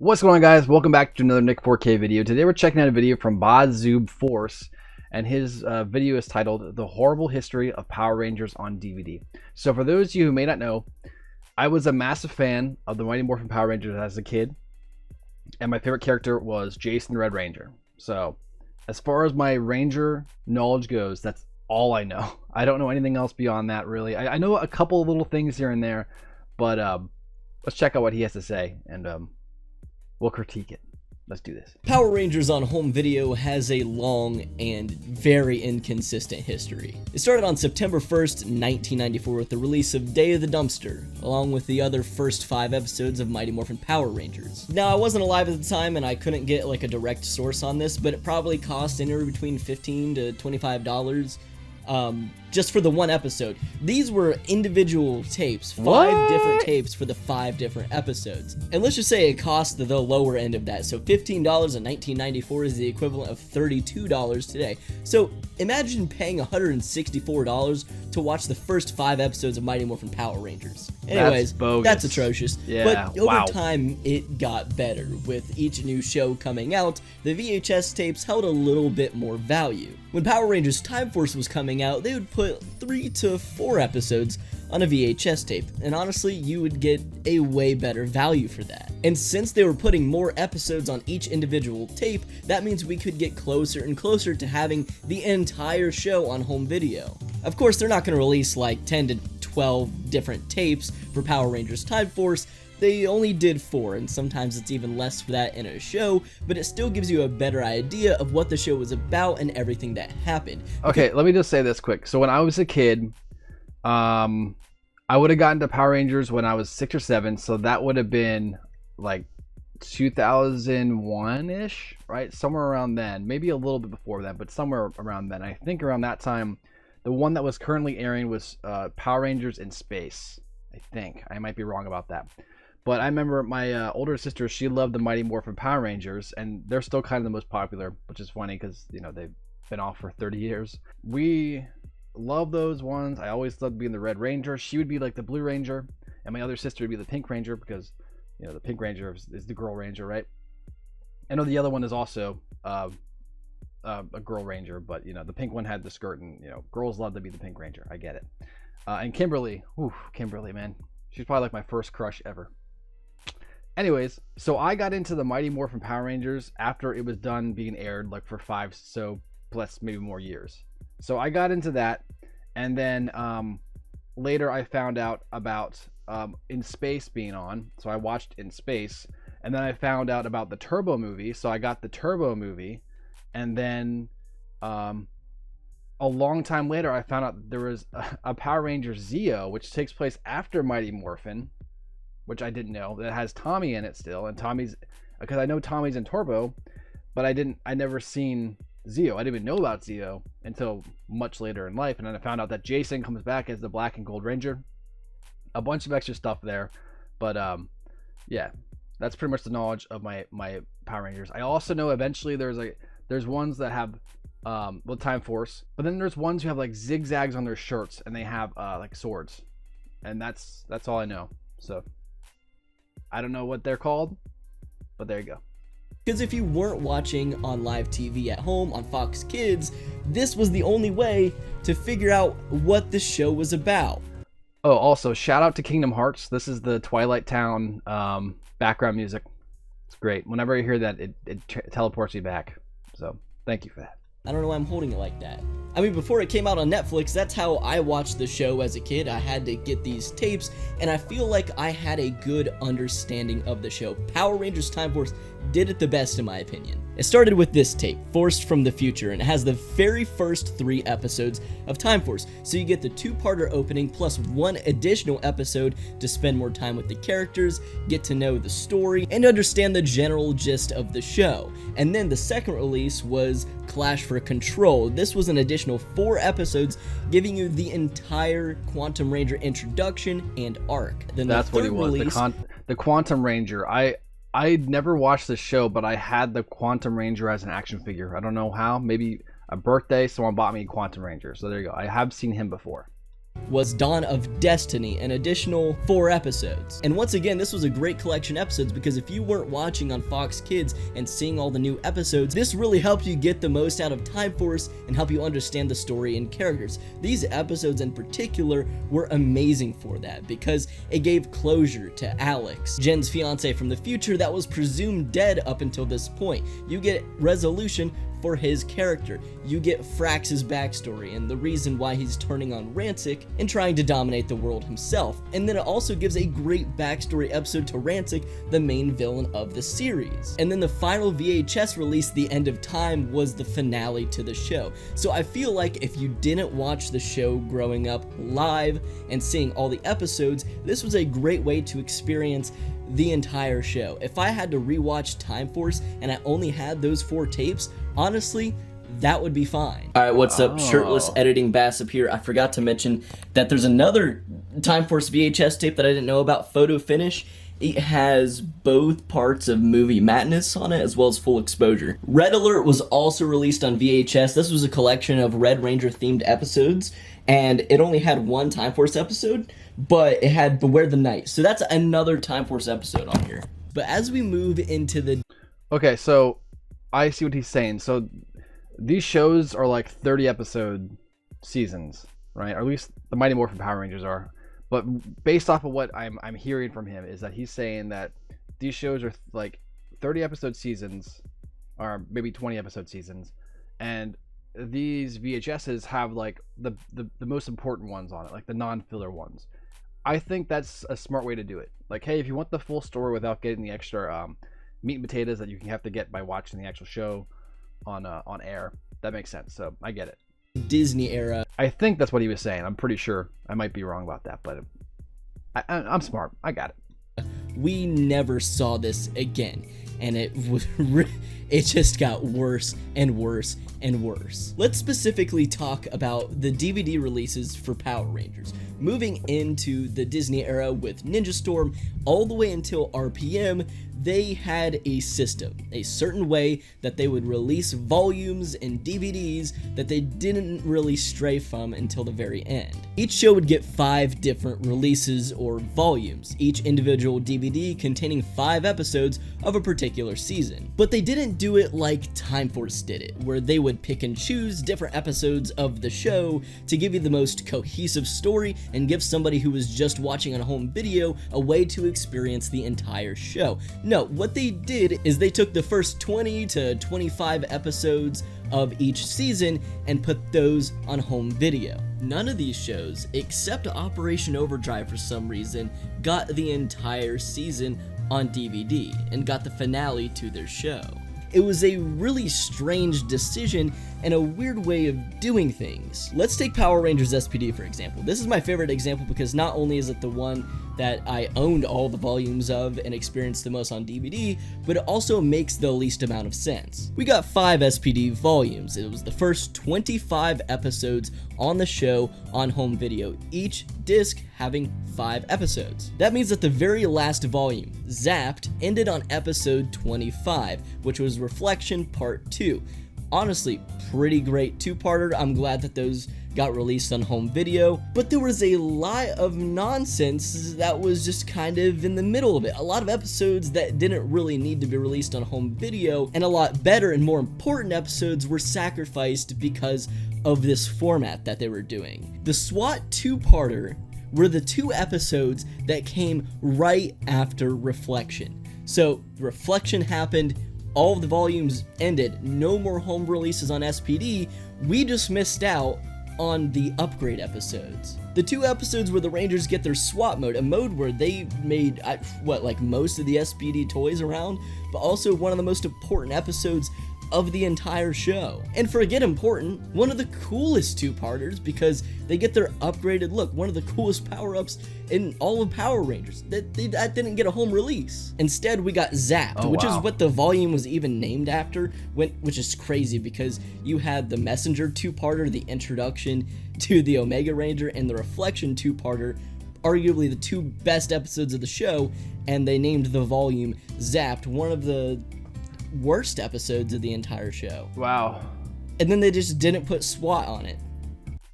What's going on, guys? Welcome back to another Nick 4K video. Today we're checking out a video from Bodzoob Force, and his video is titled The Horrible History of Power Rangers on DVD. So for those of you who may not know, I was a massive fan of the Mighty Morphin Power Rangers as a kid, and my favorite character was Jason the Red Ranger. So as far as my Ranger knowledge goes, that's all I know. I don't know anything else beyond that, really. I know a couple of little things here and there, but let's check out what he has to say, and we'll critique it. Let's do this. Power Rangers on home video has a long and very inconsistent history. It started on September 1st, 1994 with the release of Day of the Dumpster, along with the other first 5 episodes of Mighty Morphin Power Rangers. Now, I wasn't alive at the time and I couldn't get like a direct source on this, but it probably cost anywhere between $15 to $25 just for the one episode. These were individual tapes, 5 different tapes for the 5 different episodes. And let's just say it cost the lower end of that. So $15 in 1994 is the equivalent of $32 today. So imagine paying $164 to watch the first 5 episodes of Mighty Morphin Power Rangers. Anyways, that's atrocious. Yeah, but over time, it got better. With each new show coming out, the VHS tapes held a little bit more value. When Power Rangers Time Force was coming out, they would put 3 to 4 episodes on a VHS tape, and honestly, you would get a way better value for that. And since they were putting more episodes on each individual tape, that means we could get closer and closer to having the entire show on home video. Of course, they're not going to release like 10 to 12 different tapes for Power Rangers Time Force. They only did 4, and sometimes it's even less for that in a show, but it still gives you a better idea of what the show was about and everything that happened. Okay, let me just say this quick. So when I was a kid, I would have gotten to Power Rangers when I was 6 or 7, so that would have been like 2001-ish, right? Somewhere around then. Maybe a little bit before that, but somewhere around then. I think around that time, the one that was currently airing was Power Rangers in Space. I think. I might be wrong about that. But I remember my older sister, she loved the Mighty Morphin Power Rangers, and they're still kind of the most popular, which is funny because, you know, they've been off for 30 years. We love those ones. I always loved being the Red Ranger. She would be like the Blue Ranger, and my other sister would be the Pink Ranger because, you know, the Pink Ranger is the Girl Ranger, right? I know the other one is also a Girl Ranger, but, you know, the pink one had the skirt, and, you know, girls love to be the Pink Ranger. I get it. And Kimberly, Kimberly, man. She's probably like my first crush ever. Anyways, so I got into the Mighty Morphin Power Rangers after it was done being aired, like for 5, so plus maybe more years. So I got into that, and then later I found out about In Space being on, so I watched In Space, and then I found out about the Turbo movie, so I got the Turbo movie, and then a long time later I found out there was a Power Rangers Zeo, which takes place after Mighty Morphin, which I didn't know, that has Tommy in it still, and Tommy's, because I know Tommy's in Turbo, but I never seen Zeo. I didn't even know about Zeo until much later in life, and then I found out that Jason comes back as the Black and Gold Ranger. A bunch of extra stuff there, but yeah, that's pretty much the knowledge of my Power Rangers. I also know eventually there's ones that have well, Time Force, but then there's ones who have like zigzags on their shirts and they have like swords, and that's all I know. So I don't know what they're called, but there you go. Because if you weren't watching on live TV at home on Fox Kids, this was the only way to figure out what the show was about. Oh, also shout out to Kingdom Hearts. This is the Twilight Town background music. It's great. Whenever I hear that, it teleports me back. So thank you for that. I don't know why I'm holding it like that. I mean, before it came out on Netflix, that's how I watched the show as a kid. I had to get these tapes, and I feel like I had a good understanding of the show. Power Rangers Time Force did it the best in my opinion. It started with this tape, Forced from the Future, and it has the very first 3 episodes of Time Force. So you get the 2-parter opening plus 1 additional episode to spend more time with the characters, get to know the story, and understand the general gist of the show. And then the second release was Clash for Control. This was an additional 4 episodes, giving you the entire Quantum Ranger introduction and arc. Then that's what he was. The Quantum Ranger. I'd never watched the show, but I had the Quantum Ranger as an action figure. I don't know how. Maybe a birthday, someone bought me Quantum Ranger. So there you go. I have seen him before. was Dawn of Destiny, an additional 4 episodes. And once again, this was a great collection of episodes because if you weren't watching on Fox Kids and seeing all the new episodes, this really helped you get the most out of Time Force and help you understand the story and characters. These episodes in particular were amazing for that because it gave closure to Alex, Jen's fiance from the future that was presumed dead up until this point. You get resolution for his character. You get Frax's backstory and the reason why he's turning on Rancic and trying to dominate the world himself. And then it also gives a great backstory episode to Rancic, the main villain of the series. And then the final VHS release, The End of Time, was the finale to the show. So I feel like if you didn't watch the show growing up live and seeing all the episodes, this was a great way to experience the entire show. If I had to rewatch Time Force and I only had those 4 tapes, honestly, that would be fine. Alright, what's up? Shirtless Editing Bassip here. I forgot to mention that there's another Time Force VHS tape that I didn't know about, Photo Finish. It has both parts of Movie Madness on it as well as Full Exposure. Red Alert was also released on VHS. This was a collection of Red Ranger themed episodes, and it only had 1 Time Force episode, but it had Beware the Night. So that's another Time Force episode on here. But as we move into the... Okay, so I see what he's saying. So these shows are like 30 episode seasons, right? Or at least the Mighty Morphin Power Rangers are. But based off of what I'm hearing from him is that he's saying that these shows are like 30 episode seasons, or maybe 20 episode seasons, and these VHSs have like the most important ones on it, like the non-filler ones. I think that's a smart way to do it. Like, hey, if you want the full story without getting the extra meat and potatoes that you can have to get by watching the actual show on air, that makes sense. So I get it. Disney era. I think that's what he was saying. I'm pretty sure. I might be wrong about that, but I'm smart. I got it. We never saw this again, and it just got worse and worse and worse. Let's specifically talk about the DVD releases for Power Rangers. Moving into the Disney era with Ninja Storm all the way until RPM, they had a system, a certain way that they would release volumes and DVDs that they didn't really stray from until the very end. Each show would get 5 different releases or volumes, each individual DVD containing 5 episodes of a particular season. But they didn't do it like Time Force did it, where they would pick and choose different episodes of the show to give you the most cohesive story and give somebody who was just watching on a home video a way to experience the entire show. No, what they did is they took the first 20 to 25 episodes of each season and put those on home video. None of these shows, except Operation Overdrive for some reason, got the entire season on DVD and got the finale to their show. It was a really strange decision and a weird way of doing things. Let's take Power Rangers SPD for example. This is my favorite example because not only is it the one that I owned all the volumes of and experienced the most on DVD, but it also makes the least amount of sense. We got 5 SPD volumes. It was the first 25 episodes on the show on home video, each disc having 5 episodes. That means that the very last volume, Zapped, ended on episode 25, which was Reflection Part 2. Honestly, pretty great 2-parter. I'm glad that those got released on home video, but there was a lot of nonsense that was just kind of in the middle of it. A lot of episodes that didn't really need to be released on home video, and a lot better and more important episodes were sacrificed because of this format that they were doing. The SWAT 2-parter were the 2 episodes that came right after Reflection. So Reflection happened, all of the volumes ended, no more home releases on SPD, we just missed out on the upgrade episodes. The 2 episodes where the Rangers get their SWAT mode, a mode where they made, like most of the SPD toys around, but also one of the most important episodes of the entire show. And forget important, one of the coolest 2-parters because they get their upgraded look, one of the coolest power-ups in all of Power Rangers. That didn't get a home release. Instead, we got Zapped, which is what the volume was even named after, which is crazy because you had the Messenger 2-parter, the introduction to the Omega Ranger, and the Reflection 2-parter, arguably the 2 best episodes of the show, and they named the volume Zapped, one of the worst episodes of the entire show. Wow. And then they just didn't put SWAT on it.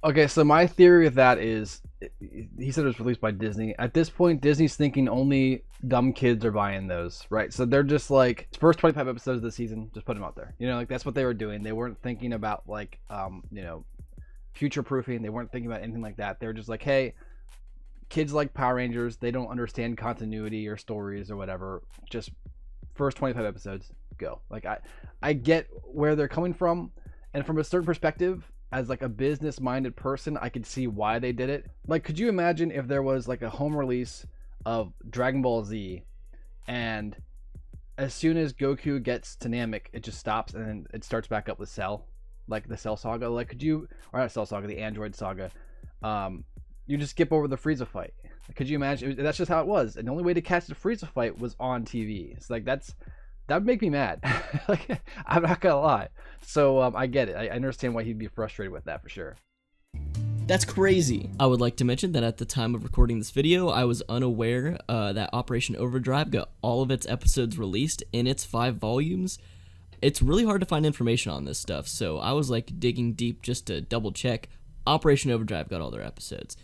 Okay, so my theory of that is he said it was released by Disney. At this point, Disney's thinking only dumb kids are buying those, right? So they're just like, first 25 episodes of the season, just put them out there. You know, like that's what they were doing. They weren't thinking about like, you know, future proofing. They weren't thinking about anything like that. They were just like, hey, kids like Power Rangers. They don't understand continuity or stories or whatever. Just first 25 episodes, go. Like I get where they're coming from, and from a certain perspective, as like a business minded person, I could see why they did it. Like, could you imagine if there was like a home release of Dragon Ball Z, and as soon as Goku gets to Namek, it just stops and then it starts back up with Cell, like the Cell Saga? Like, could you, or not Cell Saga, the Android Saga? You just skip over the Frieza fight. Could you imagine? That's just how it was, and the only way to catch the Frieza fight was on TV. It's like that would make me mad. Like, I'm not gonna lie. So I get it. I understand why he'd be frustrated with that for sure. That's crazy. I would like to mention that at the time of recording this video, I was unaware that Operation Overdrive got all of its episodes released in its 5 volumes. It's really hard to find information on this stuff, so I was like digging deep just to double check. Operation Overdrive got all their episodes.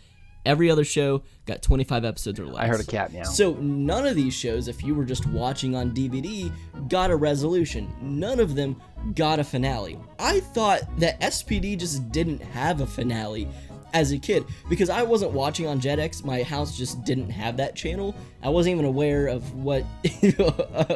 Every other show got 25 episodes or less. I heard a cat meow. So none of these shows, if you were just watching on DVD, got a resolution. None of them got a finale. I thought that SPD just didn't have a finale as a kid, because I wasn't watching on Jetix. My house just didn't have that channel. I wasn't even aware of what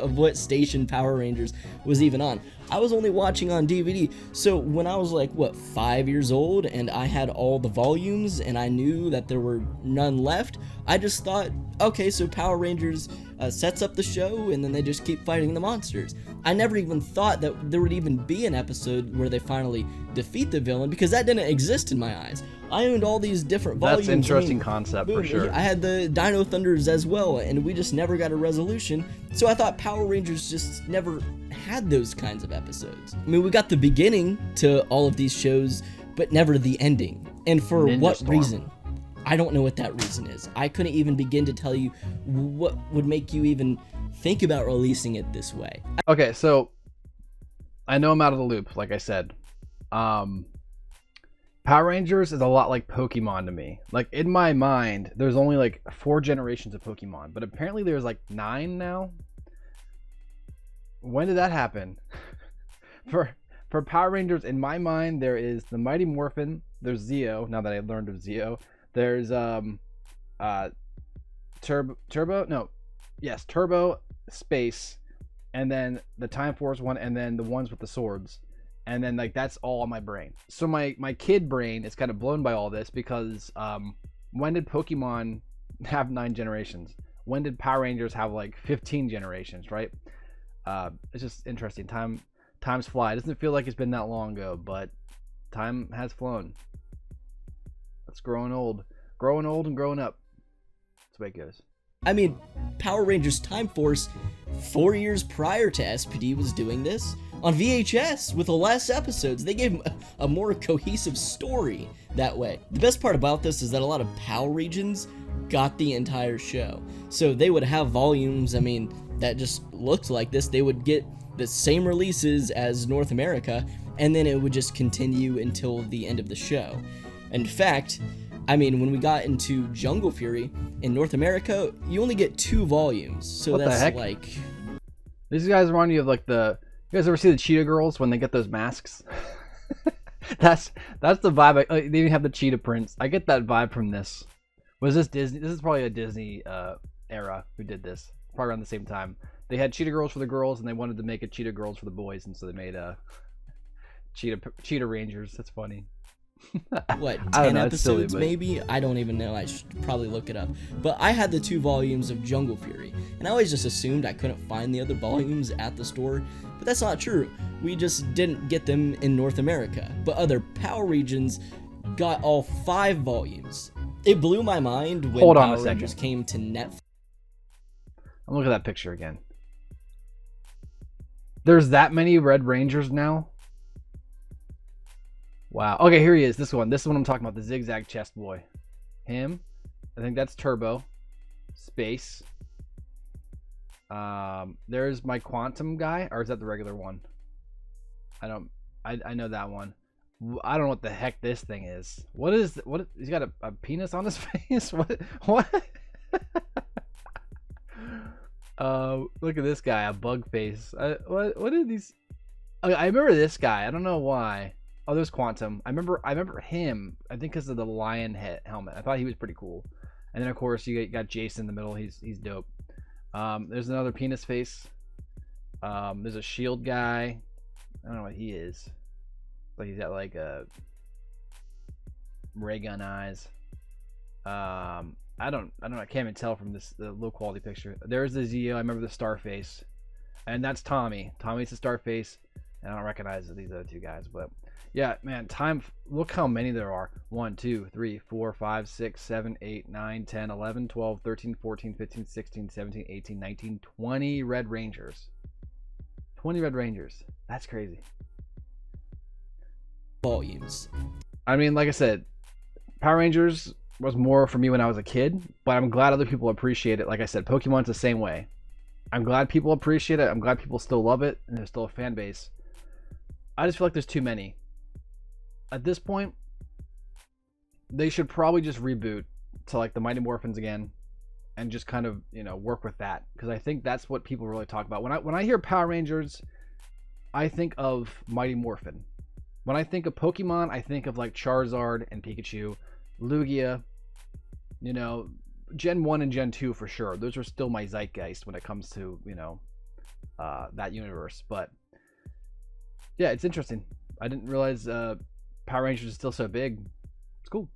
of what station Power Rangers was even on. I was only watching on DVD. So when I was like, what, 5 years old, and I had all the volumes and I knew that there were none left, I just thought, okay, so Power Rangers sets up the show and then they just keep fighting the monsters. I never even thought that there would even be an episode where they finally defeat the villain, because that didn't exist in my eyes. I owned all these different volumes. That's an interesting concept for sure. I had the Dino Thunders as well, and we just never got a resolution. So I thought Power Rangers just never had those kinds of episodes. I mean, we got the beginning to all of these shows, but never the ending. And for Ninja what Storm. reason? I don't know what that reason is. I couldn't even begin to tell you what would make you even think about releasing it this way. Okay, so I know I'm out of the loop, like I said. Power Rangers is a lot like Pokemon to me. Like, in my mind, there's only like 4 generations of Pokemon, but apparently there's like 9 now. When did that happen? For Power Rangers, in my mind, there is the Mighty Morphin, there's Zeo, now that I learned of Zeo. There's Turbo, Space, and then the Time Force one, and then the ones with the swords. And then, like, that's all on my brain. So my kid brain is kind of blown by all this, because when did Pokemon have 9 generations? When did Power Rangers have like 15 generations, right? It's just interesting. Time's fly. It doesn't feel like it's been that long ago, but time has flown. It's growing old and growing up. That's the way it goes. I mean, Power Rangers Time Force, 4 years prior to SPD, was doing this on VHS with less episodes. They gave a more cohesive story that way. The best part about this is that a lot of Power regions got the entire show. So they would have volumes, I mean, that just looked like this. They would get the same releases as North America, and then it would just continue until the end of the show. In fact, I mean, when we got into Jungle Fury in North America, you only get 2 volumes. So What the that's heck? like, These guys remind you of like you guys ever see the Cheetah Girls when they get those masks? that's the vibe. They even have the cheetah prints. I get that vibe from this. Was this Disney? This is probably a Disney era who did this. Probably around the same time. They had Cheetah Girls for the girls, and they wanted to make a Cheetah Girls for the boys, and so they made Cheetah Rangers. That's funny. what, I don't 10 know, it's silly, episodes but- maybe? I don't even know. I should probably look it up. But I had the 2 volumes of Jungle Fury, and I always just assumed I couldn't find the other volumes at the store, but that's not true. We just didn't get them in North America. But other Power regions got all 5 volumes. It blew my mind when Hold on a Power second. Rangers came to Netflix. I'm looking at that picture again. There's that many Red Rangers now? Wow. Okay, here he is. This one I'm talking about. The zigzag chest boy. Him. I think that's Turbo. Space. There's my Quantum guy. Or is that the regular one? I know that one. I don't know what the heck this thing is. What is what? He's got a penis on his face. What? Look at this guy, a bug face. What are these? Okay, I remember this guy. I don't know why. Oh, there's Quantum. I remember him. I think because of the lion head helmet. I thought he was pretty cool. And then of course you got Jason in the middle. He's dope. There's another penis face. There's a shield guy. I don't know what he is. Like he's got like a ray gun eyes. I don't know. I can't even tell from the low quality picture. There's the Zeo. I remember the star face, and that's Tommy. Tommy's the star face, and I don't recognize these other two guys. But yeah, man, time. Look how many there are. 1, 2, 3, 4, 5, 6, 7, 8, 9, 10, 11, 12, 13, 14, 15, 16, 17, 18, 19, 20 Red Rangers. 20 Red Rangers. That's crazy. Volumes. I mean, like I said, Power Rangers was more for me when I was a kid, but I'm glad other people appreciate it. Like I said, Pokemon's the same way. I'm glad people appreciate it. I'm glad people still love it, and there's still a fan base. I just feel like there's too many. At this point, they should probably just reboot to like the Mighty Morphins again, and just kind of, you know, work with that, because I think that's what people really talk about. When I hear Power Rangers, I think of Mighty Morphin. When I think of Pokemon, I think of like Charizard and Pikachu, Lugia, you know, Gen 1 and Gen 2 for sure. Those are still my zeitgeist when it comes to, you know, that universe. But yeah, it's interesting. I didn't realize Power Rangers is still so big. It's cool.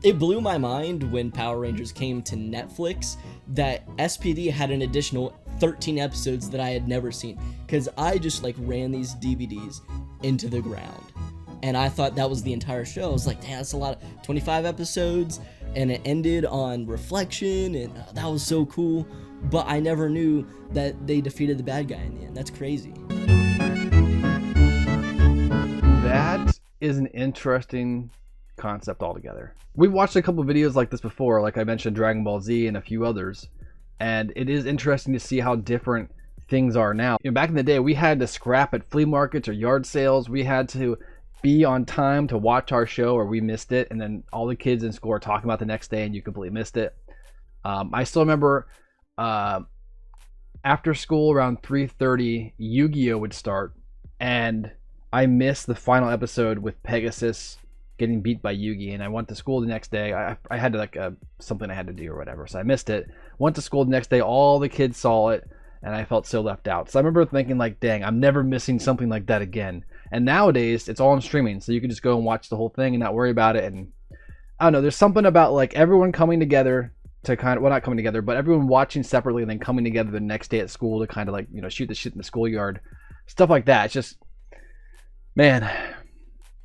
It blew my mind when Power Rangers came to Netflix that SPD had an additional 13 episodes that I had never seen, because I just like ran these DVDs into the ground, and I thought that was the entire show. I was like, damn, that's a lot of 25 episodes, and it ended on Reflection, and that was so cool. But I never knew that they defeated the bad guy in the end. That's crazy. That is an interesting concept altogether. We've watched a couple videos like this before, like I mentioned Dragon Ball Z and a few others, and it is interesting to see how different things are now. You know, back in the day, we had to scrap at flea markets or yard sales. We had to be on time to watch our show, or we missed it, and then all the kids in school are talking about the next day and you completely missed it. I still remember after school around 3:30, Yu-Gi-Oh would start, and I missed the final episode with Pegasus getting beat by Yugi, and I went to school the next day. I had to like something I had to do or whatever, so I missed it. Went to school the next day, all the kids saw it, and I felt so left out. So I remember thinking like, dang, I'm never missing something like that again. And nowadays it's all on streaming, so you can just go and watch the whole thing and not worry about it. And I don't know, there's something about like everyone coming together to kind of, well, not coming together, but everyone watching separately and then coming together the next day at school to kind of like, you know, shoot the shit in the schoolyard, stuff like that. It's just, man,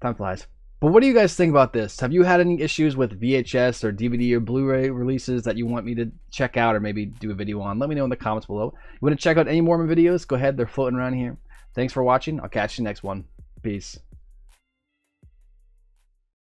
time flies. But what do you guys think about this? Have you had any issues with VHS or DVD or Blu-ray releases that you want me to check out or maybe do a video on? Let me know in the comments below. You want to check out any more of my videos? Go ahead. They're floating around here. Thanks for watching. I'll catch you next one. Peace.